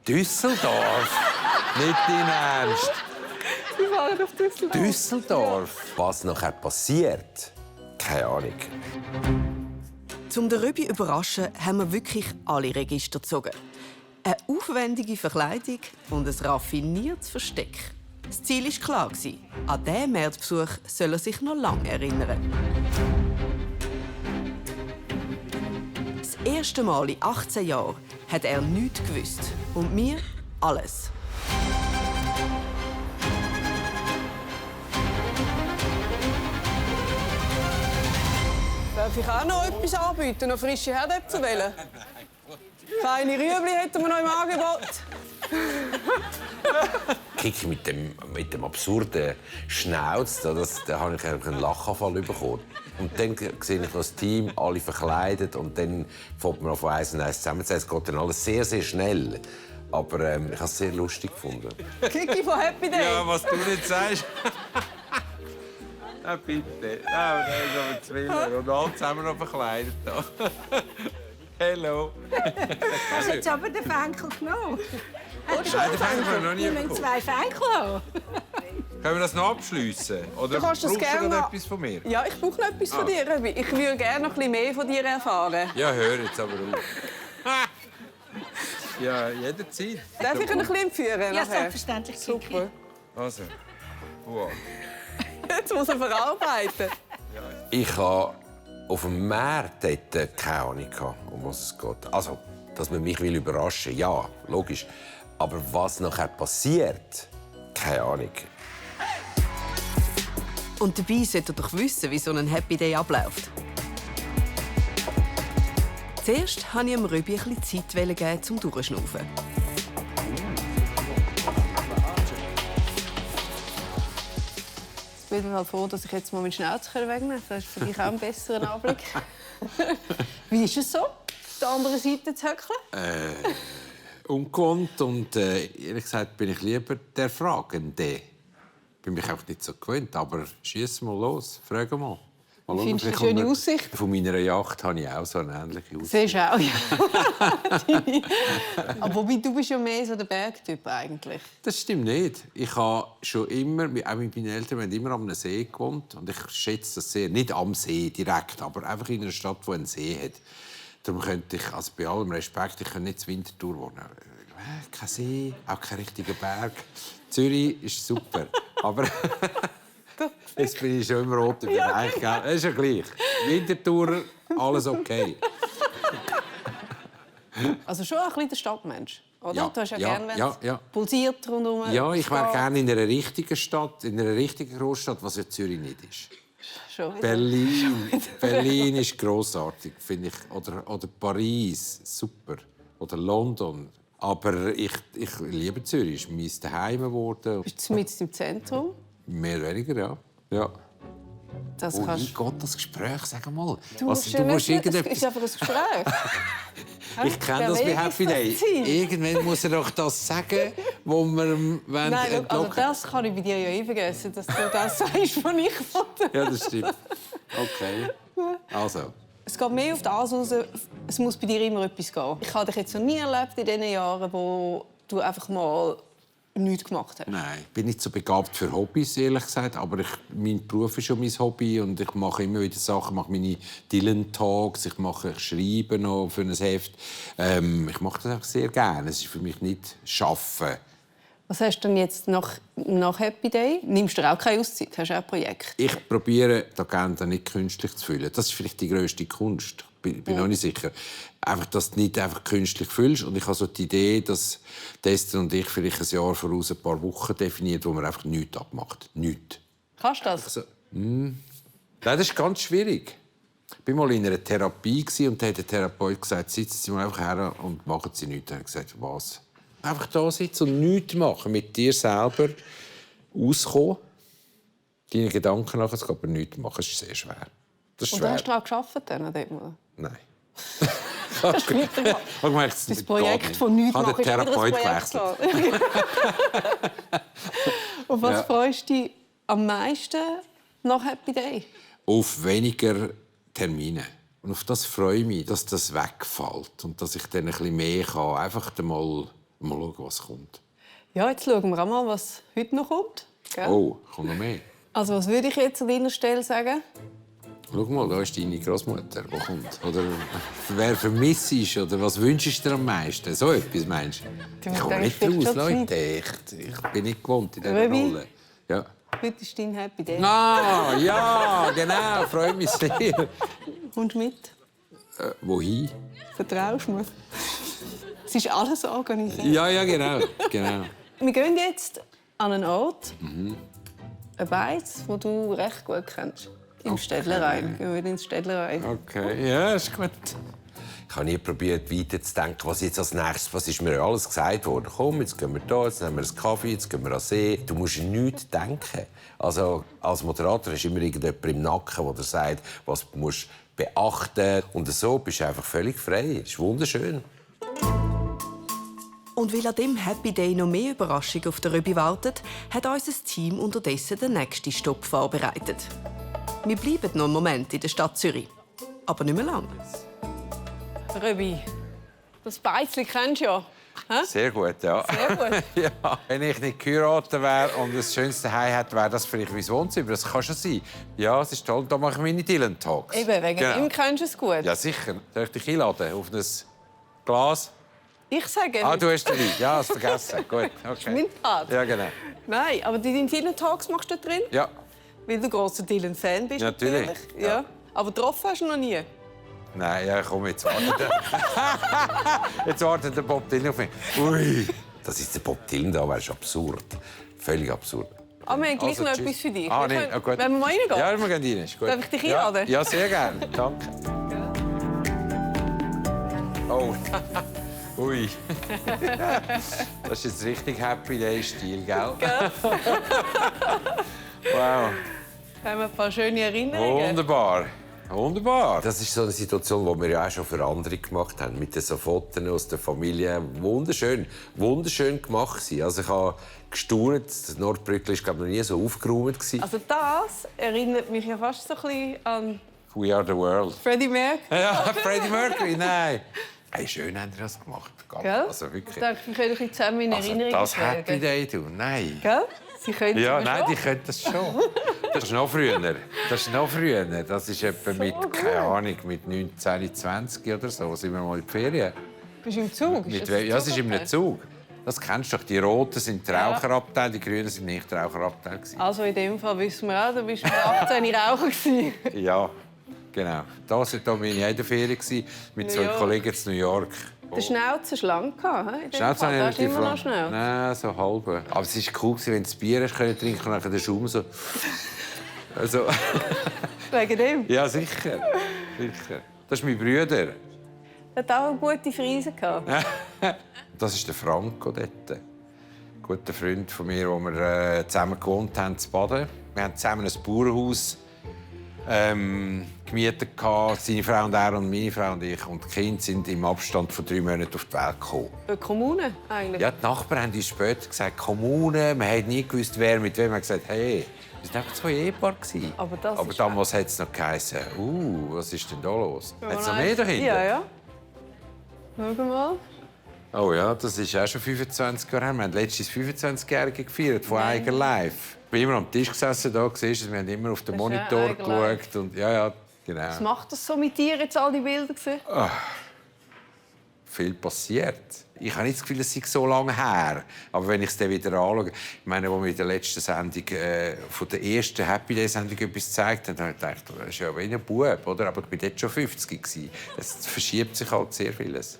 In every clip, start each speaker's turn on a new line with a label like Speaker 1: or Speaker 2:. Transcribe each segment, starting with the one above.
Speaker 1: Düsseldorf? Nicht dein Ernst?
Speaker 2: Wir fahren auf Düsseldorf.
Speaker 1: Düsseldorf? Was nachher passiert? Keine Ahnung.
Speaker 3: Um den Röbi zu überraschen, haben wir wirklich alle Register gezogen. Eine aufwendige Verkleidung und ein raffiniertes Versteck. Das Ziel war klar. An diesen Märzbesuch soll er sich noch lange erinnern. Das erste Mal in 18 Jahren hat er nichts gewusst. Und wir alles.
Speaker 2: Darf ich auch noch etwas anbieten? Noch frische Herdäpfel? Feine Rüebli hätten wir noch im Angebot.
Speaker 1: Kiki mit dem absurden Schnauz, da habe ich einen Lachanfall bekommen. Und dann sehe ich das Team, alle verkleidet, und dann fängt man auf eins und eins zusammenzählen. Es geht dann alles sehr, sehr schnell. Aber ich habe es sehr lustig gefunden.
Speaker 2: Kiki von Happy Day.
Speaker 1: Ja, was du nicht sagst. Na bitte. Ja, das ist aber zu viel. Und alle zusammen noch verkleidet. Hello.
Speaker 4: Hast du jetzt aber den Fenkel genommen?
Speaker 1: Nein, den Fenkel habe ich noch nie
Speaker 4: Wir müssen
Speaker 1: bekommen.
Speaker 4: 2 Fenkel haben.
Speaker 1: Können wir das noch abschliessen? Oder
Speaker 2: Du kannst das
Speaker 1: brauchst du
Speaker 2: gerne
Speaker 1: noch
Speaker 2: noch-
Speaker 1: etwas von mir?
Speaker 2: Ja, ich brauche noch etwas von dir, Röbi. Ich würde gerne noch ein bisschen mehr von dir erfahren.
Speaker 1: Ja, hör jetzt aber auf. Ja, jederzeit.
Speaker 2: Darf ich ihn ein bisschen entführen?
Speaker 4: Ja,
Speaker 2: nachher?
Speaker 4: selbstverständlich. Kiki.
Speaker 2: Super.
Speaker 1: Also. Wow.
Speaker 2: Jetzt muss er verarbeiten.
Speaker 1: Ich habe auf dem Meer dort keine Ahnung, um was es geht. Also, dass man mich überraschen will, ja, logisch. Aber was nachher passiert, keine Ahnung.
Speaker 3: Und dabei sollt ihr doch wissen, wie so ein Happy Day abläuft. Zuerst wollte ich dem Röbi ein bisschen Zeit geben, zum Durchschnaufen.
Speaker 2: Ich bin mir froh, dass ich jetzt mal meinen Schnauz wegnehmen kann. Das ist für dich auch ein besserer Anblick. Wie ist es so, auf der anderen Seite zu höckeln?
Speaker 1: Ungewohnt und ehrlich gesagt bin ich lieber der Fragende. Ich bin mich auch nicht so gewöhnt, aber schieß mal los, frag mal.
Speaker 2: Wie findest du die schöne Aussicht?
Speaker 1: Von meiner Yacht habe ich auch so eine ähnliche Aussicht.
Speaker 2: Siehst du auch, ja. Aber wobei, du bist ja mehr so der Bergtyp eigentlich.
Speaker 1: Das stimmt nicht. Ich habe schon immer, auch mit meinen Eltern, wir haben immer am See gewohnt. Und ich schätze das sehr. Nicht am See direkt, aber einfach in einer Stadt, die einen See hat. Darum könnte ich, also bei allem Respekt, ich könnte nicht in Winterthur wohnen. Kein See, auch kein richtiger Berg. Zürich ist super. Aber jetzt bin ich schon im roten Bereich. Ja. Das ist ja gleich. Winterthur, alles okay.
Speaker 2: Also schon ein bisschen der Stadtmensch, oder?
Speaker 1: Ja,
Speaker 2: Du hast ja,
Speaker 1: ja,
Speaker 2: gerne, wenn
Speaker 1: ja,
Speaker 2: es
Speaker 1: ja.
Speaker 2: pulsiert rundherum.
Speaker 1: Ja, ich wäre
Speaker 2: steht.
Speaker 1: gerne in einer richtigen Stadt, in einer richtigen Großstadt, was ja Zürich nicht ist.
Speaker 2: Schon wieder.
Speaker 1: Berlin ist grossartig, finde ich. Oder Paris, super. Oder London. Aber ich liebe Zürich. Es ist mein Zuhause geworden.
Speaker 2: Bist du mitten im Zentrum?
Speaker 1: Mehr oder weniger, ja.
Speaker 2: Das
Speaker 1: Oh,
Speaker 2: kannst
Speaker 1: wie geht das Gespräch? Sag mal.
Speaker 2: du
Speaker 1: Was,
Speaker 2: musst ja nicht- Es
Speaker 1: irgendetwas...
Speaker 2: ist einfach ein Gespräch.
Speaker 1: Ich kenne das bei Happy Day. Irgendwann muss er doch das sagen, wo wir
Speaker 2: Nein, also das kann ich bei dir ja vergessen, dass du das sagst, was ich wollte.
Speaker 1: Ja, das stimmt. Okay. Also.
Speaker 2: Es geht mehr auf das raus, es muss bei dir immer etwas gehen. Ich habe dich jetzt noch nie erlebt in den Jahren, wo du einfach mal nichts gemacht hast.
Speaker 1: Nein, ich bin nicht so begabt für Hobbys, ehrlich gesagt. Aber mein Beruf ist schon mein Hobby und ich mache immer wieder Sachen. Ich mache meine Dylan-Talks, ich schreibe noch für ein Heft. Ich mache das auch sehr gerne. Es ist für mich nicht Schaffen.
Speaker 2: Was hast du denn jetzt nach Happy Day? Nimmst du auch keine Auszeit? Hast du auch ein Projekt?
Speaker 1: Ich probiere die Agenda nicht künstlich zu füllen. Das ist vielleicht die grösste Kunst. Ich bin noch nicht sicher. Einfach, dass du nicht einfach künstlich füllst. Und ich habe so die Idee, dass Esther und ich vielleicht ein Jahr voraus ein paar Wochen definiert, wo man einfach nichts abmacht. Nichts.
Speaker 2: Kannst du das?
Speaker 1: Also, Nein, das ist ganz schwierig. Ich war mal in einer Therapie und da hat der Therapeut gesagt, sitzen Sie mal einfach her und machen Sie nichts. Dann habe ich gesagt, was? Einfach da sitzen und nichts machen, mit dir selber auskommen. Deine Gedanken nachher, aber nichts machen, das ist sehr schwer. Das ist
Speaker 2: Und
Speaker 1: schwer.
Speaker 2: hast du daran gearbeitet? Dort mal?
Speaker 1: Nein.
Speaker 2: Das Projekt von nichts
Speaker 1: Ich habe den Therapeut gewechselt.
Speaker 2: Auf was
Speaker 1: Ja.
Speaker 2: freust du dich am meisten nach Happy Day?
Speaker 1: Auf weniger Termine. Und auf das freue ich mich, dass das wegfällt und dass ich dann ein bisschen mehr kann. Einfach mal Mal schauen, was kommt.
Speaker 2: Ja, jetzt schauen wir auch mal, was heute noch kommt. Gell?
Speaker 1: Oh, kommt noch mehr.
Speaker 2: Also, was würde ich jetzt an deiner Stelle sagen?
Speaker 1: Schau mal, da ist deine Großmutter, die kommt. Oder wer vermisst ist, oder was wünschst du dir am meisten? So etwas meinst du?
Speaker 2: Du
Speaker 1: Ich komme
Speaker 2: denkst
Speaker 1: nicht raus,
Speaker 2: schon zu
Speaker 1: Leute. Ich bin nicht gewohnt in dieser
Speaker 2: Röbi?
Speaker 1: Rolle. Ja.
Speaker 2: Heute ist dein Happy Day.
Speaker 1: Ah, ja, genau, freue mich sehr.
Speaker 2: Kommst du mit?
Speaker 1: Wohin?
Speaker 2: Vertraust du mir? Es ist alles organisiert.
Speaker 1: Ja, genau.
Speaker 2: Wir gehen jetzt an einen Ort, ein Beiz, den du recht gut kennst. Im Städtlerein. Gehen wir wieder ins Städtlerein.
Speaker 1: Okay, ja, ist gut.
Speaker 5: Ich habe nie probiert, weiterzudenken, was jetzt als nächstes, was ist mir alles gesagt worden. Komm, jetzt gehen wir da, jetzt nehmen wir einen Kaffee, jetzt gehen wir an den See. Du musst nichts denken. Also, als Moderator hast du immer irgendjemand im Nacken, der dir sagt, was du musst beachten. Und so bist du einfach völlig frei. Das ist wunderschön.
Speaker 3: Und weil an diesem Happy Day noch mehr Überraschungen auf der Röbi wartet, hat unser Team unterdessen den nächsten Stopp vorbereitet. Wir bleiben noch einen Moment in der Stadt Zürich. Aber nicht mehr lang.
Speaker 2: Röbi, das Beizli kennst du ja. Hä?
Speaker 1: Sehr gut, ja.
Speaker 2: Sehr gut.
Speaker 1: Ja. Wenn ich nicht geheiratet wäre und das schönste Heim hätte, wäre das vielleicht mein Wohnzimmer. Das kann schon sein. Ja, es ist toll. Da mache ich meine Dylan-Talks.
Speaker 2: Eben, wegen
Speaker 1: Genau.
Speaker 2: ihm kennst du es gut.
Speaker 1: Ja, sicher. Soll ich dich einladen auf ein Glas?
Speaker 2: Ich sage
Speaker 1: Ah,
Speaker 2: nicht.
Speaker 1: du hast den Wein. Ja, hast vergessen. Gut, okay.
Speaker 2: Mein Part.
Speaker 1: Ja, genau.
Speaker 2: Nein, aber die Dylan-Talks machst du da drin?
Speaker 1: Ja,
Speaker 2: Weil du großer Dylan-Fan bist.
Speaker 1: Natürlich.
Speaker 2: Ja. Aber getroffen hast du noch nie.
Speaker 1: nein, ja, komm, jetzt wartet jetzt wartet der Bob Dylan auf mich. Ui.
Speaker 5: Das ist der Bob Dylan da, wäre absurd. Völlig absurd.
Speaker 2: Aber wir haben gleich
Speaker 1: Also,
Speaker 2: noch
Speaker 1: tschüss.
Speaker 2: etwas für dich.
Speaker 1: Ah,
Speaker 2: Wir
Speaker 1: nein,
Speaker 2: können-
Speaker 1: gut.
Speaker 2: Wenn wir mal reingehen?
Speaker 1: Ja, wir gehen rein. Ist gut.
Speaker 2: Darf ich dich
Speaker 1: Ja,
Speaker 2: einladen?
Speaker 1: ja, sehr gerne. Danke. Oh. Ui. Das ist jetzt richtig Happy Day-Stil, gell? Wow.
Speaker 2: Da haben wir ein paar schöne Erinnerungen.
Speaker 1: Wunderbar. Wunderbar.
Speaker 5: Das ist so eine Situation, die wir ja auch schon für andere gemacht haben. Mit so Fotos aus der Familie. Wunderschön. Wunderschön gemacht. Also ich habe gestaunt. Das Nordbrückli war, glaube ich, noch nie so aufgeräumt.
Speaker 2: Also das erinnert mich ja fast so ein bisschen an
Speaker 1: We are the world.
Speaker 2: Freddie Mercury.
Speaker 1: Ja, Freddie Mercury, nein. Hey, schön haben Sie das gemacht.
Speaker 2: Gell?
Speaker 1: Also
Speaker 2: Ich
Speaker 1: wirklich.
Speaker 2: denke, wir können ein bisschen zusammen in
Speaker 1: Also,
Speaker 2: Erinnerung
Speaker 1: das Happy
Speaker 2: schwelgen.
Speaker 1: Day, du. Nein.
Speaker 2: Gell? Sie können es
Speaker 1: Ja,
Speaker 2: aber
Speaker 1: nein,
Speaker 2: schon.
Speaker 1: die können das schon. Das ist noch früher. Das ist etwa mit,
Speaker 2: gut.
Speaker 1: keine Ahnung, mit 19, 20 oder so. Sind wir mal in die Ferien.
Speaker 2: Bist du im Zug?
Speaker 1: Mit,
Speaker 2: das
Speaker 1: ja, es ist in einem Zug. Das kennst du doch. Die Roten sind die
Speaker 2: Ja.
Speaker 1: Raucherabteil, die Grünen sind nicht die Raucherabteil.
Speaker 2: Also in dem Fall wissen wir auch, du bist mit 18 Raucher gewesen.
Speaker 1: Ja, genau. Da war ich in der Ferien mit
Speaker 2: New
Speaker 1: zwei
Speaker 2: York.
Speaker 1: Kollegen in New York.
Speaker 2: Der Schnauze schlank gehabt, hä? In dem
Speaker 1: Schnauze
Speaker 2: Fall.
Speaker 1: habe ich
Speaker 2: Der ist
Speaker 1: relativ
Speaker 2: immer noch
Speaker 1: lang.
Speaker 2: schnell.
Speaker 1: Nein, so halb. Aber es war cool, wenn du das Bier hast können trinken und nachher den Schaum so... Also,
Speaker 2: Wegen dem.
Speaker 1: ja, sicher. Sicher. Das ist mein Bruder.
Speaker 2: Er hat auch eine gute Frise gehabt.
Speaker 1: Das ist der Franco dort. Ein guter Freund von mir, wo wir zusammen gewohnt haben in Baden. Wir haben zusammen ein Bauernhaus gemietet. Seine Frau und er und meine Frau und ich. Und die Kinder sind im Abstand von 3 Monaten auf die Welt gekommen.
Speaker 2: Eine Kommune eigentlich.
Speaker 1: Ja, die Nachbarn haben uns später gesagt, Kommune. Wir haben nie gewusst, wer mit wem. Wir haben gesagt, hey, wir waren einfach 2 Ehepaare.
Speaker 2: Aber das ist
Speaker 1: damals hat es noch geheißen, was ist denn da los?
Speaker 2: Ja,
Speaker 1: Hat es noch
Speaker 2: nein.
Speaker 1: mehr dahinter?
Speaker 2: Ja, ja. Schau mal.
Speaker 1: Oh ja, das ist auch schon 25 Jahre her. Wir haben letztes 25-Jährige gefeiert von Eigen Live. Ich bin immer am Tisch gesessen, da siehst du, wir haben immer auf den
Speaker 2: Das ist
Speaker 1: Monitor
Speaker 2: Eigen Live.
Speaker 1: geschaut. Und, ja, genau.
Speaker 2: Was macht das so mit dir, jetzt all die Bilder gesehen?
Speaker 1: Viel passiert. Ich habe nicht das Gefühl, es sei so lange her. Aber wenn ich es dann wieder anschaue, ich meine, als wir in der letzten Sendung, von der ersten Happy Day-Sendung etwas gezeigt haben, habe ich gedacht, das ist ja wie ein Bub, oder? Aber ich war dort schon 50 gewesen. Es verschiebt sich halt sehr vieles.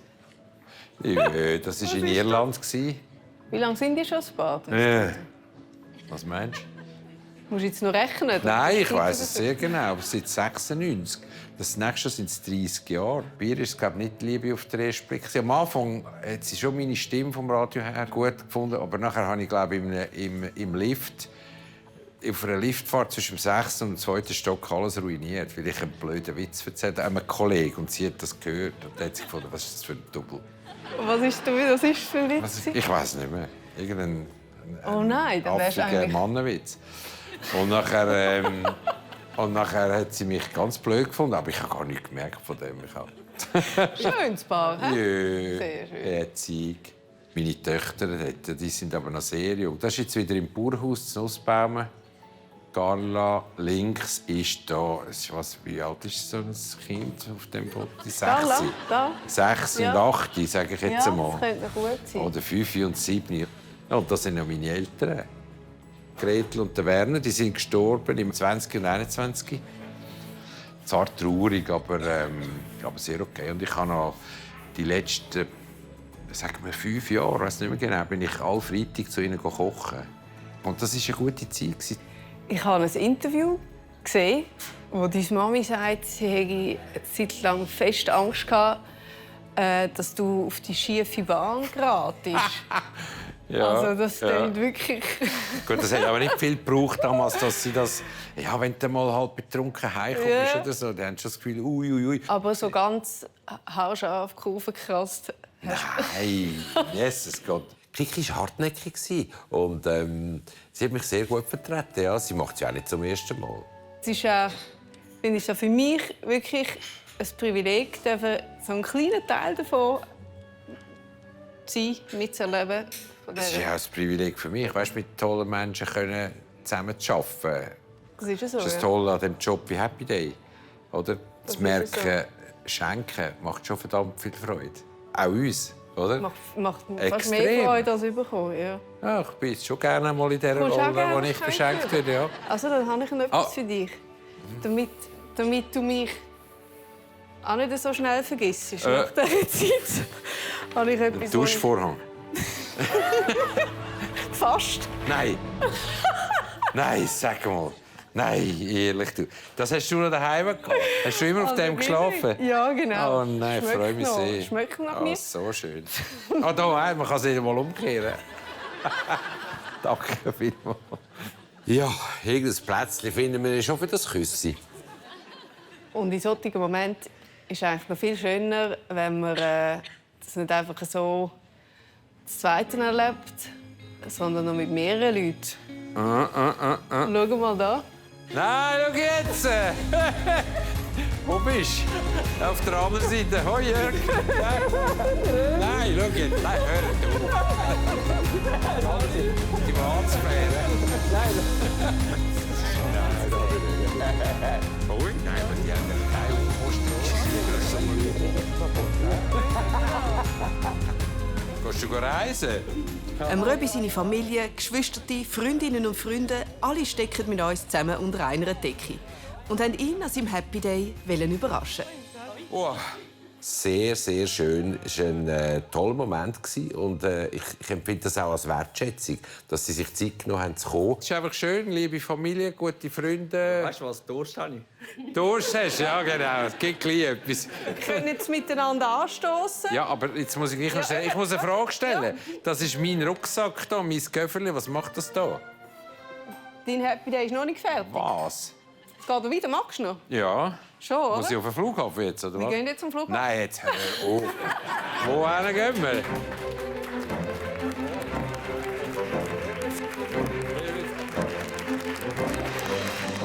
Speaker 1: Ja, das war in Irland.
Speaker 2: Wie lange sind die schon ein Paar?
Speaker 1: Was meinst du?
Speaker 2: Musst du jetzt noch rechnen?
Speaker 1: Nein, ich weiß es sehr genau. Aber seit 96. Das nächste sind es 30 Jahre. Bei ihr ist es, glaube ich, nicht die Liebe auf den ersten Blick. Am Anfang hat sie schon meine Stimme vom Radio her gut gefunden. Aber nachher habe ich, glaube ich, im Lift, auf einer Liftfahrt zwischen dem 6. und dem 2. Stock alles ruiniert, weil ich einen blöden Witz erzählt habe. Einem Kollegen. Und sie hat das gehört. Und dann hat sie gefunden, was ist das für ein Double?
Speaker 2: Was ist für ein Witz?
Speaker 1: Ich weiß nicht mehr. Irgendein
Speaker 2: Oh nein, dann wärst du
Speaker 1: affiger
Speaker 2: eigentlich...
Speaker 1: Mannenwitz. Und nachher hat sie mich ganz blöd gefunden, aber ich habe gar nichts gemerkt von dem.
Speaker 2: Schönes Paar, hä?
Speaker 1: Jö,
Speaker 2: Sehr schön.
Speaker 1: herzig. Meine Töchter, die sind aber noch sehr jung. Das ist jetzt wieder im Bauernhaus zu Nussbaumen. Carla links ist da. Wie alt ist so ein Kind auf dem Foto? 6.
Speaker 2: Carla, da.
Speaker 1: 6
Speaker 2: Ja.
Speaker 1: und 8, sage ich jetzt
Speaker 2: Ja,
Speaker 1: einmal.
Speaker 2: das könnte noch gut sein.
Speaker 1: Oder 5 und 7. Ja, und das sind ja meine Eltern. Gretel und der Werner, die sind gestorben im 20 und 21. Zwar traurig, aber sehr okay. Und ich habe noch die letzten, sagen wir 5 Jahre, weiß nicht mehr genau, bin ich alle Freitag zu ihnen kochen. Und das war eine gute Zeit.
Speaker 2: Ich habe ein Interview gesehen, wo deine Mami sagt, sie hätte eine Zeit lang fest Angst gehabt, dass du auf die schiefe Bahn geratest.
Speaker 1: Ja,
Speaker 2: Also das klingt wirklich...
Speaker 1: Gut, das hat aber nicht viel gebraucht damals, dass sie das... Ja, wenn du mal halt betrunken heimkommst
Speaker 2: Ja.
Speaker 1: oder so, dann hast du das Gefühl, ui.
Speaker 2: Aber so ganz haarscharf, kurvengekratzt.
Speaker 1: Nein, Jesus Gott.
Speaker 5: Kiki war hartnäckig und sie hat mich sehr gut vertreten. Ja, sie macht es ja auch nicht zum ersten Mal.
Speaker 2: Es ist ja, finde ich, so für mich wirklich ein Privileg, so einen kleinen Teil davon zu sein, mitzuerleben.
Speaker 1: Das ist ja auch ein Privileg für mich, weißt, mit tollen Menschen zusammen zu arbeiten.
Speaker 2: Das ist ja so.
Speaker 1: Das ist das
Speaker 2: Ja.
Speaker 1: Tolle an dem Job wie Happy Day. Oder?
Speaker 2: Das
Speaker 1: Zu merken,
Speaker 2: ist
Speaker 1: schenken macht schon verdammt viel Freude. Auch uns, oder?
Speaker 2: Macht fast
Speaker 1: Extrem.
Speaker 2: mehr Freude als bekommen. Ja.
Speaker 1: Ja, ich bin jetzt schon gerne mal in dieser
Speaker 2: Kommst du auch gerne
Speaker 1: Rolle, wo ich
Speaker 2: geschenkt
Speaker 1: beschenkt werde. Ja.
Speaker 2: Also, dann habe ich noch etwas
Speaker 1: Ah.
Speaker 2: für dich. Damit du mich auch nicht so schnell vergisst. Nach dieser Zeit habe ich etwas...
Speaker 1: Duschvorhang.
Speaker 2: Fast.
Speaker 1: Nein. Nein, sag mal. Nein, ehrlich. Du. Das hast du noch daheim gehabt? Hast du immer auf dem geschlafen?
Speaker 2: Ja, genau.
Speaker 1: Oh nein, ich
Speaker 2: Schmeckt
Speaker 1: freue mich
Speaker 2: noch.
Speaker 1: sehr.
Speaker 2: Schmeckt nach
Speaker 1: Oh,
Speaker 2: mir.
Speaker 1: so schön. Ah, da, man kann es nicht mal umkehren. Danke vielmals.
Speaker 5: Ja, irgendein Plätzchen finden wir schon für das Küssi.
Speaker 2: Und in solchen Momenten ist es eigentlich noch viel schöner, wenn man das nicht einfach so das Zweite erlebt, sondern noch mit mehreren Leuten. Schau mal da.
Speaker 1: Nein, schau jetzt! Wo bist du? Auf der anderen Seite. Hoi, Jörg. Nein, schau jetzt. Nein, hör auf. Die Privatsphäre. Hoi, nein, aber die haben ja keine Unkosten. Gehst du reisen?
Speaker 3: Röbi, seine Familie, Geschwister, Freundinnen und Freunde, alle stecken mit uns zusammen unter einer Decke und haben ihn an seinem Happy Day überraschen.
Speaker 1: Oh.
Speaker 5: Sehr, sehr schön. Es war ein toller Moment. Und ich empfinde das auch als Wertschätzung, dass sie sich Zeit genommen haben, zu kommen.
Speaker 1: Es ist einfach schön, liebe Familie, gute Freunde.
Speaker 6: Weißt du was, Durst habe ich?
Speaker 1: Durst hast du? Ja, genau. Es gibt gleich etwas.
Speaker 2: Wir können jetzt miteinander anstoßen.
Speaker 1: Ja, aber jetzt muss ich gleich noch stellen. Ich muss eine Frage stellen. Das ist mein Rucksack hier, mein Köfferli. Was macht das hier?
Speaker 2: Dein Happy Day ist noch nicht fertig.
Speaker 1: Was?
Speaker 2: Geht er weiter? Magst du noch?
Speaker 1: Ja.
Speaker 2: Schon, oder?
Speaker 1: Muss ich auf den Flughafen jetzt, oder
Speaker 2: Wir
Speaker 1: was?
Speaker 2: gehen jetzt zum Flughafen.
Speaker 1: Nein, jetzt hör auf. Wohin gehen wir?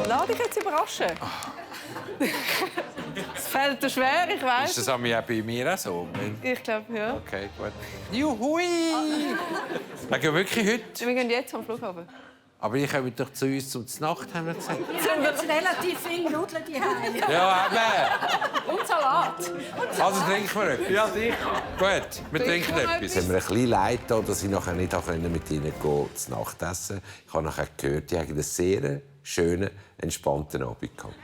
Speaker 2: Lass dich jetzt überraschen. Es fällt dir schwer, ich
Speaker 1: Ist
Speaker 2: weiß.
Speaker 1: das auch bei mir auch so?
Speaker 2: Ich glaube, ja.
Speaker 1: Okay, gut. Juhui! Wir gehen wirklich heute.
Speaker 2: Wir gehen jetzt zum Flughafen.
Speaker 1: Aber ihr kommt doch zu uns zum Nacht, haben wir gesagt.
Speaker 4: Es sind jetzt relativ viele Nudeln daheim.
Speaker 1: Ja, eben.
Speaker 2: Und Salat.
Speaker 1: Also trinken wir etwas. Ja, sicher. Gut, wir trinken etwas.
Speaker 5: Es hat mir ein bisschen leid getan, dass ich nachher nicht mit ihnen zu Nacht essen konnte. Ich habe nachher gehört, die haben einen sehr schönen, entspannten Abend gehabt.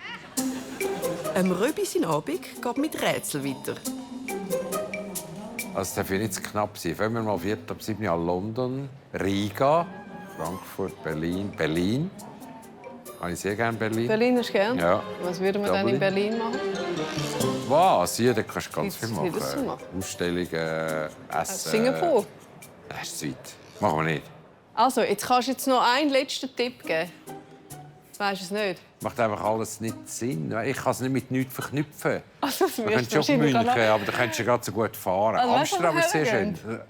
Speaker 3: Röbi, sein Abend geht mit Rätsel weiter.
Speaker 1: Also, das darf nicht zu knapp sein. Fangen wir mal 4. ab 7. an London, Riga, Frankfurt, Berlin. Berlin. Habe ich sehr gerne Berlin.
Speaker 2: Berlin ist gern.
Speaker 1: Ja.
Speaker 2: Was würden wir dann in Berlin machen?
Speaker 1: Was? Ja, da kannst du ganz viel
Speaker 2: Gibt's vieles zu
Speaker 1: machen.
Speaker 2: machen.
Speaker 1: Ausstellungen, Essen.
Speaker 2: Singapur.
Speaker 1: Das ist zu weit. Machen wir nicht.
Speaker 2: Also, jetzt kannst du jetzt noch einen letzten Tipp geben. Weißt du es nicht?
Speaker 1: Macht einfach alles nicht Sinn. Ich kann es nicht mit nichts verknüpfen.
Speaker 2: Also, das
Speaker 1: Du
Speaker 2: wirst
Speaker 1: könntest
Speaker 2: du
Speaker 1: schon
Speaker 2: wahrscheinlich
Speaker 1: München,
Speaker 2: auch
Speaker 1: aber du könntest ja gerade so gut fahren.
Speaker 2: Also, weißt du,
Speaker 1: Amsterdam
Speaker 2: wo
Speaker 1: ist sehr
Speaker 2: wir
Speaker 1: schön.
Speaker 2: hergehen?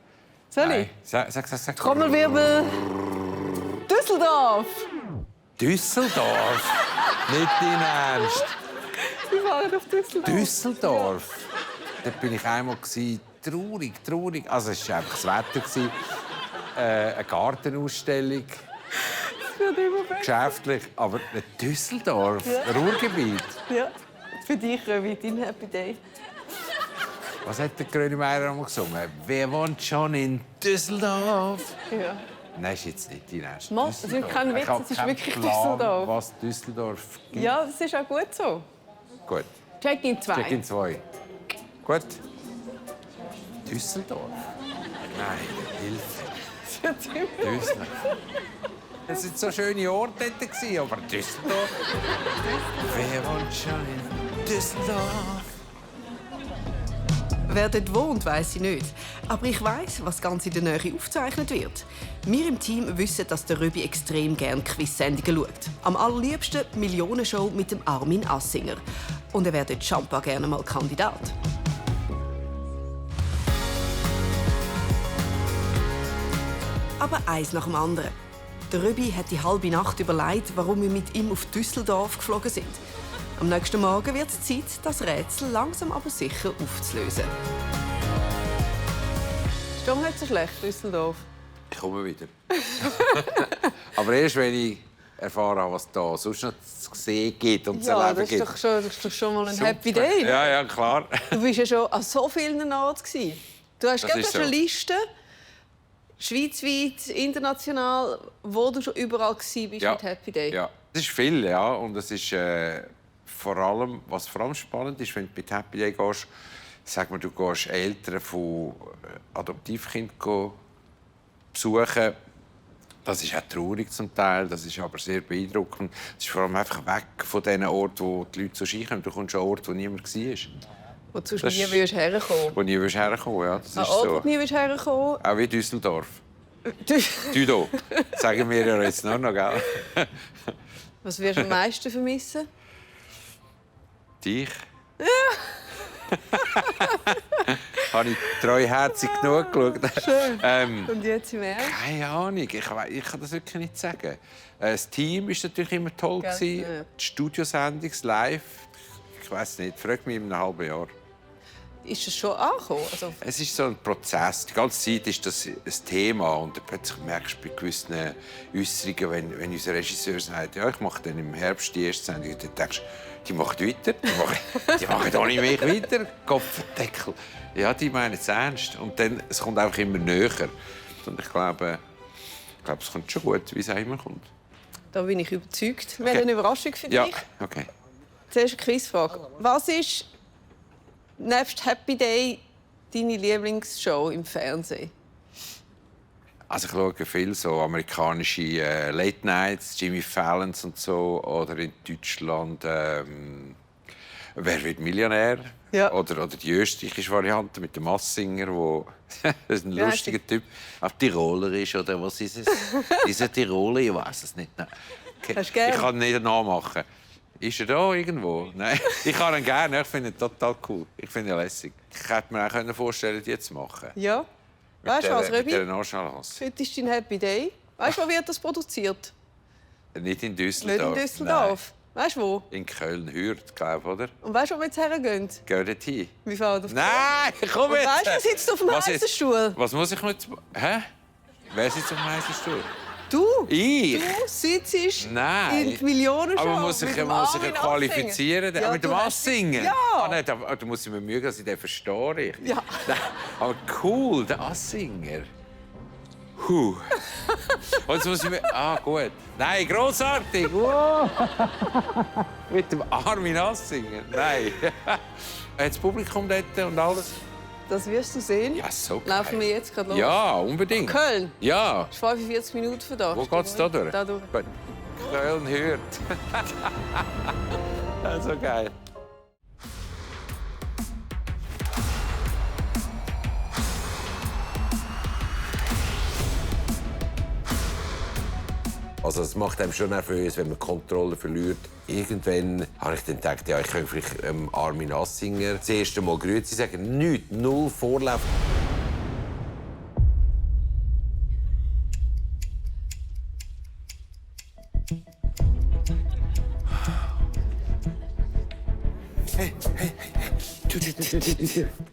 Speaker 2: Soll ich?
Speaker 1: Nein. Sag.
Speaker 2: Trommelwirbel. Düsseldorf.
Speaker 1: Düsseldorf? Nicht dein Ernst?
Speaker 2: Wir fahren auf Düsseldorf.
Speaker 1: Düsseldorf? Dort bin ich einmal traurig. Also es war einfach das Wetter. Eine Gartenausstellung. Geschäftlich. Aber Düsseldorf, Ruhrgebiet.
Speaker 2: Ja. Für dich, Röbi, dein Happy Day.
Speaker 1: Was hat der Grönemeyer einmal gesungen? Wer wohnt schon in Düsseldorf?
Speaker 2: Ja.
Speaker 1: Nein, ist jetzt nicht die nächste.
Speaker 2: Das ist kein Witz, es ist wirklich
Speaker 1: Plan,
Speaker 2: Düsseldorf.
Speaker 1: Was Düsseldorf gibt.
Speaker 2: Ja, das ist auch gut so.
Speaker 1: Gut.
Speaker 2: Check-in 2.
Speaker 1: Check-in 2. Gut. Düsseldorf? Nein, Hilfe. Düsseldorf. Es waren so schöne Orte dort, aber Düsseldorf? Wer wohnt schon in Düsseldorf?
Speaker 3: Wer dort wohnt, weiss ich nicht. Aber ich weiss, was ganz in der Nähe aufgezeichnet wird. Wir im Team wissen, dass der Röbi extrem gerne Quiz-Sendungen schaut. Am allerliebsten die Millionenshow mit dem Armin Assinger. Und er wäre dort Champa gerne mal Kandidat. Aber eins nach dem anderen. Der Röbi hat die halbe Nacht überlegt, warum wir mit ihm auf Düsseldorf geflogen sind. Am nächsten Morgen wird es Zeit, das Rätsel langsam aber sicher aufzulösen.
Speaker 2: Ist doch nicht so schlecht, Düsseldorf.
Speaker 1: Ich komme wieder. Aber erst, wenn ich erfahren habe, was da sonst noch zu sehen gibt und zu
Speaker 2: Ja,
Speaker 1: erleben
Speaker 2: das
Speaker 1: gibt.
Speaker 2: ist doch schon mal ein
Speaker 1: Super.
Speaker 2: Happy Day.
Speaker 1: Ja, klar.
Speaker 2: Du bist ja schon an so vielen Orten gewesen. Du hast
Speaker 1: Das
Speaker 2: gerade
Speaker 1: ist
Speaker 2: eine
Speaker 1: so.
Speaker 2: Liste, schweizweit, international, wo du schon überall gewesen bist mit Happy Day.
Speaker 1: Ja, das ist viel, ja. Und das ist vor allem spannend ist, wenn du mit Happy Day gehst, sag mal, du gehst Eltern von Adoptivkindern besuchen. Das ist auch traurig zum Teil, das ist aber sehr beeindruckend. Es ist vor allem einfach weg von den Orten, wo die Leute so hinkommen. Du kommst an Orte, wo niemand war.
Speaker 2: Wo du
Speaker 1: Das
Speaker 2: nie
Speaker 1: ist-
Speaker 2: willst herkommen.
Speaker 1: Wo nie herkommen, ja. Das
Speaker 2: An
Speaker 1: ist
Speaker 2: Ort,
Speaker 1: so.
Speaker 2: wo du nie willst herkommen.
Speaker 1: Auch wie Düsseldorf.
Speaker 2: Du-
Speaker 1: Düdo. Sagen wir ja jetzt nur noch, gell?
Speaker 2: Was wirst du am meisten vermissen?
Speaker 1: Dich? Habe ich treuherzig genug geschaut?
Speaker 2: Schön. Und jetzt im Ernst?
Speaker 1: Keine Ahnung, ich kann das wirklich nicht sagen. Das Team war natürlich immer toll.
Speaker 2: Gell?
Speaker 1: Die
Speaker 2: Ja.
Speaker 1: Studiosendung, live. Ich weiß nicht, frag mich in einem halben Jahr.
Speaker 2: Ist es schon angekommen? Also,
Speaker 1: Es ist so ein Prozess. Die ganze Zeit ist das ein Thema. Und dann plötzlich merkst du bei gewissen Äußerungen, wenn unser Regisseur sagt, ja, ich mache dann im Herbst die erste Sendung, dann denkst du, die macht weiter, die machen auch nicht mehr weiter. Kopfdeckel. Ja, die meinen es ernst. Und dann, es kommt einfach immer näher. Und ich glaube, es kommt schon gut, wie es auch immer kommt.
Speaker 2: da bin ich überzeugt. Wir haben eine Überraschung für dich.
Speaker 1: Ja, okay.
Speaker 2: Zuerst eine Quizfrage. Was ist nebst Happy Day deine Lieblingsshow im Fernsehen?
Speaker 1: Also ich schaue viel so amerikanische Late Nights, Jimmy Fallons und so, oder in Deutschland «Wer wird Millionär?»
Speaker 2: Ja.
Speaker 1: oder die österreichische Variante mit dem Massinger, wo das ist ein
Speaker 2: Ja,
Speaker 1: lustiger Typ. Auch Tiroler ist, oder was ist es? Dieser Tiroler, ich weiß es nicht.
Speaker 2: Hast du gern?
Speaker 1: Ich kann ihn nicht nachmachen. Ist er da irgendwo? Nein. Ich kann ihn gerne, ich finde ihn total cool. Ich finde ihn lässig. Ich hätte mir auch vorstellen, die zu machen.
Speaker 2: Ja. Weißt du was,
Speaker 1: Mit
Speaker 2: Röbi?
Speaker 1: dieser Nonchalance.
Speaker 2: Heute ist dein Happy Day. Weißt du, wo wird das produziert?
Speaker 1: Nicht in
Speaker 2: Nicht
Speaker 1: Düsseldorf.
Speaker 2: in Düsseldorf. Weißt du wo?
Speaker 1: Nein. In Köln, Hürth, glaube ich, oder?
Speaker 2: Und weißt du, wo wir jetzt hergehen?
Speaker 1: Geh dort hin.
Speaker 2: Wir fahren auf
Speaker 1: Nein, komm
Speaker 2: Und
Speaker 1: jetzt!
Speaker 2: weißt du, wer sitzt auf dem
Speaker 1: Was jetzt?
Speaker 2: Meisterstuhl?
Speaker 1: Was muss ich mit... Hä? Wer sitzt auf dem Meisterstuhl?
Speaker 2: Du!
Speaker 1: Ich?
Speaker 2: Du sitzt
Speaker 1: Nein.
Speaker 2: in die Millionenshow.
Speaker 1: Aber muss ich
Speaker 2: mit dem
Speaker 1: muss
Speaker 2: Armin
Speaker 1: ich qualifizieren?
Speaker 2: Assinger. Ja,
Speaker 1: mit dem
Speaker 2: du hast-
Speaker 1: Assinger?
Speaker 2: Ja.
Speaker 1: Ah, nein, da muss ich mir Mühe geben, dass ich den verstehe. Richtig.
Speaker 2: Ja.
Speaker 1: Nein, aber cool, der Assinger. Und jetzt muss ich mir... Ah, gut. Nein, grossartig. Wow. Mit dem Armin Assinger. Nein. Hat das Publikum dort und alles?
Speaker 2: Das wirst du sehen.
Speaker 1: Ja, so geil.
Speaker 2: Laufen wir jetzt gerade los.
Speaker 1: Ja, unbedingt.
Speaker 2: Köln.
Speaker 1: Ja.
Speaker 2: Das ist 45 Minuten von da.
Speaker 1: Wo geht's da durch?
Speaker 2: Da durch.
Speaker 1: Gut. Köln hört. Also geil.
Speaker 5: Also es macht einem schon nervös, wenn man die Kontrolle verliert. Irgendwann habe ich dann gedacht, ja, ich könnte vielleicht Armin Assinger das erste Mal grüezi sagen. Nichts, null Vorlauf.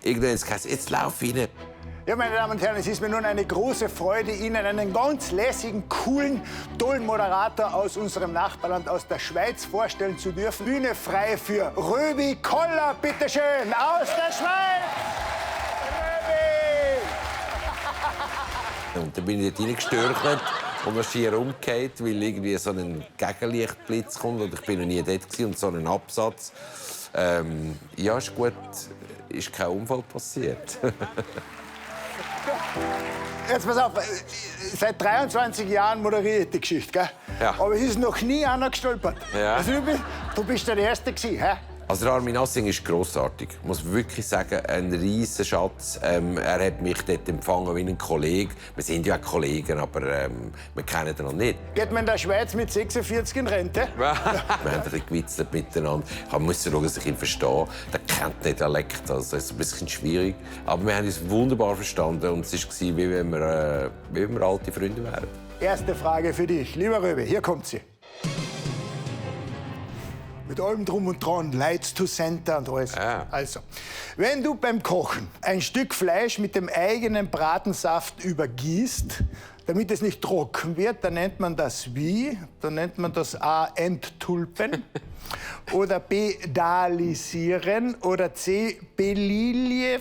Speaker 5: Irgendwann jetzt lauf rein.
Speaker 7: Ja, meine Damen und Herren, es ist mir nun eine große Freude, Ihnen einen ganz lässigen, coolen, tollen Moderator aus unserem Nachbarland, aus der Schweiz, vorstellen zu dürfen. Bühne frei für Röbi Koller, bitteschön, aus der Schweiz! Röbi!
Speaker 5: Und dann bin ich dort reingestürchelt und war schier umgekehrt, weil irgendwie so ein Gegenlichtblitz kommt. Und ich bin noch nie dort gewesen, und so ein Absatz. Ja, ist gut, ist kein Unfall passiert.
Speaker 7: Jetzt pass auf, seit 23 Jahren moderiere ich die Geschichte, gell?
Speaker 5: Ja.
Speaker 7: Aber es ist noch nie einer gestolpert.
Speaker 5: Ja.
Speaker 7: Also, du bist der Erste gewesen, hä?
Speaker 5: Also der Armin Assing ist grossartig. Ich muss wirklich sagen, ein riesen Schatz. Er hat mich dort empfangen wie ein Kollege. Wir sind ja auch Kollegen, aber wir kennen ihn noch nicht.
Speaker 7: Geht man in der Schweiz mit 46 in Rente?
Speaker 5: Wir haben ein bisschen gewitzelt miteinander. Ich musste schauen, dass ich ihn verstehe. Der kennt den Dialekt, also das ist ein bisschen schwierig. Aber wir haben uns wunderbar verstanden und es war, wie wenn wir alte Freunde wären.
Speaker 7: Erste Frage für dich, lieber Röbi, hier kommt sie. Mit allem Drum und Dran, Lights to Center und alles.
Speaker 5: Ja.
Speaker 7: Also, wenn du beim Kochen ein Stück Fleisch mit dem eigenen Bratensaft übergießt, damit es nicht trocken wird, dann nennt man das wie? Dann nennt man das A. Enttulpen oder B. Dalisieren oder C. Beliliefern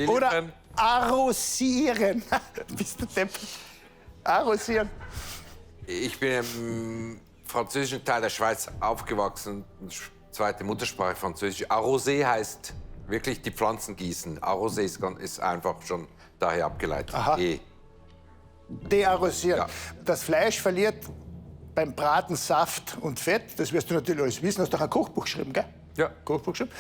Speaker 7: oder arrosieren. Bist du depp? Arrosieren.
Speaker 1: Ich bin im französischen Teil der Schweiz aufgewachsen, zweite Muttersprache Französisch. Arrosé heißt wirklich die Pflanzen gießen. Arrosé ist einfach schon daher abgeleitet.
Speaker 7: Aha. Dearrosieren.
Speaker 1: Ja.
Speaker 7: Das Fleisch verliert beim Braten Saft und Fett. Das wirst du natürlich alles wissen. Hast du doch ein Kochbuch geschrieben, gell?
Speaker 1: Ja.
Speaker 7: Kochbuch geschrieben.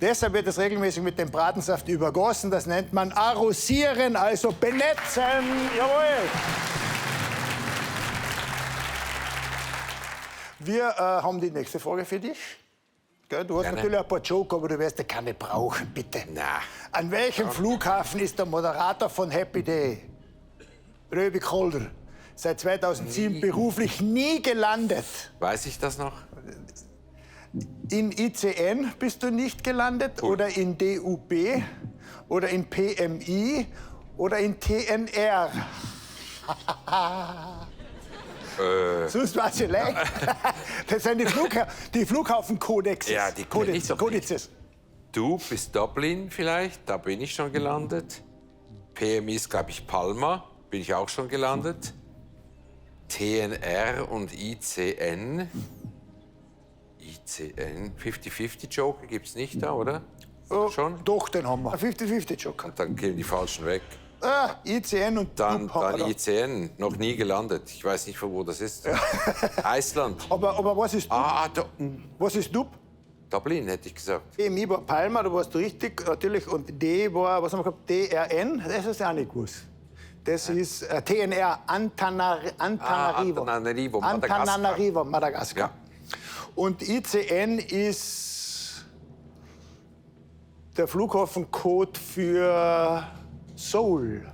Speaker 7: Deshalb wird es regelmäßig mit dem Bratensaft übergossen. Das nennt man Arrosieren, also benetzen. Jawohl. Wir haben die nächste Frage für dich. Gell, du hast
Speaker 1: Gerne.
Speaker 7: natürlich ein paar Joker, aber du wirst ja keine brauchen, bitte.
Speaker 1: Na.
Speaker 7: An welchem Flughafen ist der Moderator von Happy Day, Röbi Koller, seit 2007 beruflich nie gelandet?
Speaker 1: Weiß ich das noch?
Speaker 7: In ICN bist du nicht gelandet oder in DUB oder in PMI oder in TNR? Sonst war es ja leicht. Das sind die Flughafenkodexes.
Speaker 1: Ja, die kenn ich doch nicht.
Speaker 7: Kodizes.
Speaker 1: Du bist Dublin vielleicht, da bin ich schon gelandet. PMI ist, glaube ich, Palma, bin ich auch schon gelandet. TNR und ICN. ICN, 50-50 Joker gibt's nicht da, oder? Schon?
Speaker 7: Doch, den haben wir. 50-50 Joker.
Speaker 1: Und dann gehen die Falschen weg.
Speaker 7: ICN und
Speaker 1: Dann
Speaker 7: DUB haben wir da.
Speaker 1: ICN, noch nie gelandet. Ich weiß nicht, von wo das ist. Island.
Speaker 7: Aber was ist DUB?
Speaker 1: Da,
Speaker 7: Was ist DUB?
Speaker 1: Dublin, hätte ich gesagt.
Speaker 7: PMI war Palma, da warst du richtig, natürlich. Und D war, was haben wir gehabt? DRN, das hast du auch nicht gewusst. Das ist TNR, Antananarivo.
Speaker 1: Antananarivo, Madagaskar.
Speaker 7: Antananarivo, Madagaskar.
Speaker 1: Ja.
Speaker 7: Und ICN ist der Flughafencode für Seoul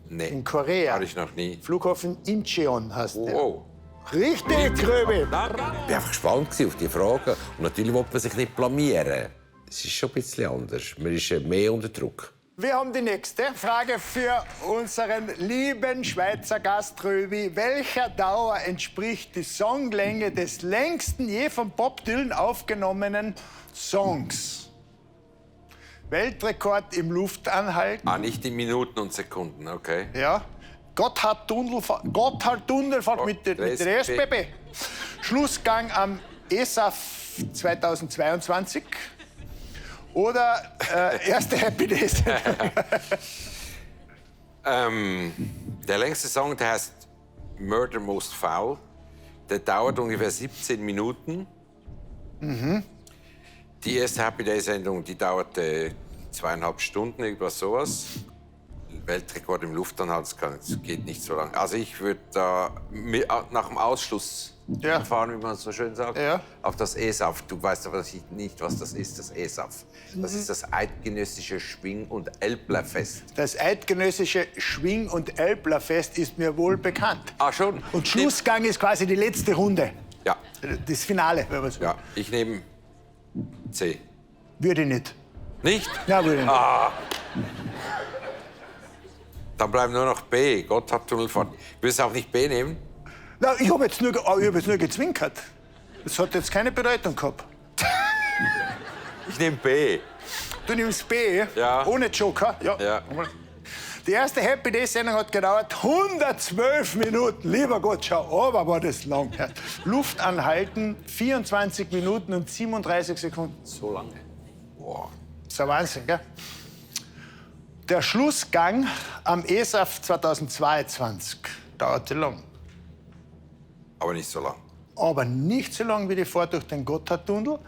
Speaker 1: Nee,
Speaker 7: in Korea.
Speaker 1: hatte ich noch nie.
Speaker 7: Flughafen Incheon heißt der.
Speaker 1: Oh.
Speaker 7: Richtig, Röbi.
Speaker 5: Ich war einfach gespannt auf die Fragen. Und natürlich will man sich nicht blamieren. Es ist schon ein bisschen anders. Man ist mehr unter Druck.
Speaker 7: Wir haben die nächste Frage für unseren lieben Schweizer Gast Röbi. Welcher Dauer entspricht die Songlänge des längsten je von Bob Dylan aufgenommenen Songs? Weltrekord im Luftanhalten.
Speaker 1: Nicht in Minuten und Sekunden, okay.
Speaker 7: Ja. Gotthard-Tunnelfahrt mit der SBB. Schlussgang am ESAF 2022. Oder erste Happy Days.
Speaker 1: Der längste Song, der heißt Murder Most Foul. Der dauert ungefähr 17 Minuten. Die erste Happy Day-Sendung, die dauerte 2,5 Stunden, irgendwas sowas. Weltrekord im Luftanhalt, das geht nicht so lange. Also ich würde da nach dem Ausschluss fahren, wie man so schön sagt, auf das ESAF. Du weißt aber nicht, was das ist, das ESAF. Das ist das Eidgenössische Schwing- und Älplerfest.
Speaker 7: Das Eidgenössische Schwing- und Älplerfest ist mir wohl bekannt.
Speaker 1: Ah, schon?
Speaker 7: Und Schlussgang ist quasi die letzte Runde.
Speaker 1: Ja.
Speaker 7: Das Finale, wenn man so.
Speaker 1: Ja, ich nehme C.
Speaker 7: Würde ich nicht.
Speaker 1: Nicht?
Speaker 7: Ja, würde ich nicht.
Speaker 1: Dann bleibt nur noch B. Gotthardtunnelfahrt. Willst du auch nicht B nehmen?
Speaker 7: Na, ich habe jetzt, nur gezwinkert. Das hat jetzt keine Bedeutung gehabt.
Speaker 1: Ich nehme B.
Speaker 7: Du nimmst B,
Speaker 1: Ja.
Speaker 7: ohne Joker.
Speaker 1: Ja.
Speaker 7: Die erste Happy Day-Sendung hat gedauert 112 Minuten. Lieber Gott, schau, aber war das lang. Luft anhalten, 24 Minuten und 37 Sekunden.
Speaker 1: So lange. Boah.
Speaker 7: Das ist ein Wahnsinn, gell? Der Schlussgang am ESAF 2022 dauerte lang.
Speaker 1: Aber nicht so lang.
Speaker 7: Aber nicht so lang wie die Fahrt durch den Gotthardtunnel.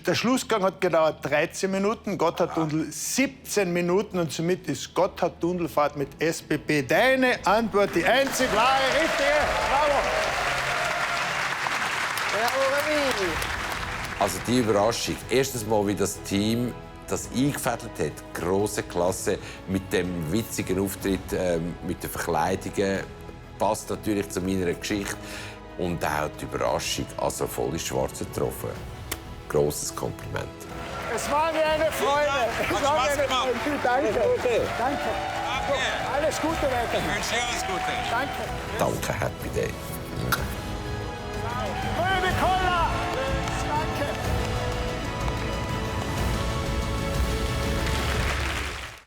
Speaker 7: Der Schlussgang hat gedauert 13 Minuten, Gotthardtunnel 17 Minuten und somit ist Gotthardtunnelfahrt mit SBB deine Antwort, die einzig wahre, richtige. Bravo!
Speaker 5: Also die Überraschung. Erstens mal, wie das Team das eingefädelt hat. Grosse Klasse mit dem witzigen Auftritt, mit den Verkleidungen. Passt natürlich zu meiner Geschichte. Und auch die Überraschung, also voll ins Schwarze getroffen. Grosses Kompliment.
Speaker 7: Es war mir eine Freude. Es war mir eine Freude. Danke. Danke. Alles Gute weiter.
Speaker 1: Ich wünsche dir alles Gute.
Speaker 7: Danke.
Speaker 5: Danke, Happy Day.